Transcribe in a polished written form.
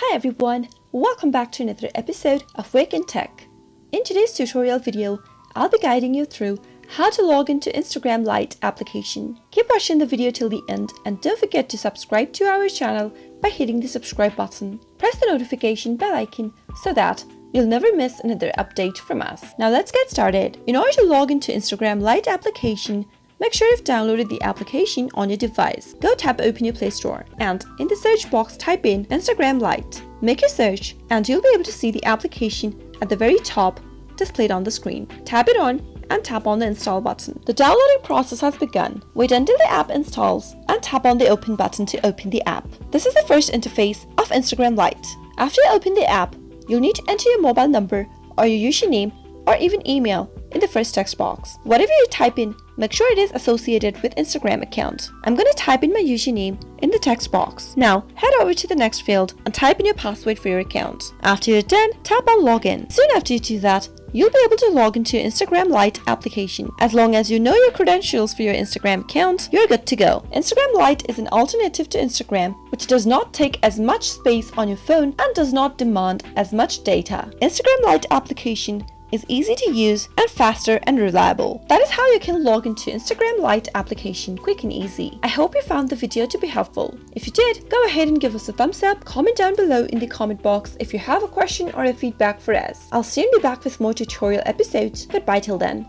Hi everyone, welcome back to another episode of Wake&Tech. In today's tutorial video, I'll be guiding you through how to log into Instagram Lite application. Keep watching the video till the end and don't forget to subscribe to our channel by hitting the subscribe button. Press the notification bell icon so that you'll never miss another update from us. Now let's get started. In order to log into Instagram Lite application, make sure you've downloaded the application on your device. Go tap Open your Play Store and in the search box type in Instagram Lite. Make your search and you'll be able to see the application at the very top displayed on the screen. Tap it on and tap on the install button. The downloading process has begun. Wait until the app installs and tap on the open button to open the app. This is the first interface of Instagram Lite. After you open the app, you'll need to enter your mobile number or your username or even email in the first text box. Whatever you type in, make sure it is associated with Instagram account. I'm going to type in my username in the text box. Now head over to the next field and type in your password for your account. After you're done, tap on login. Soon after you do that, you'll be able to log into Instagram Lite application. As long as you know your credentials for your Instagram account, you're good to go. Instagram Lite is an alternative to Instagram, which does not take as much space on your phone and does not demand as much data. Instagram Lite application is easy to use and faster and reliable. That is how you can log into Instagram Lite application quick and easy. I hope you found the video to be helpful. If you did, go ahead and give us a thumbs up, comment down below in the comment box if you have a question or a feedback for us. I'll soon be back with more tutorial episodes. Goodbye till then.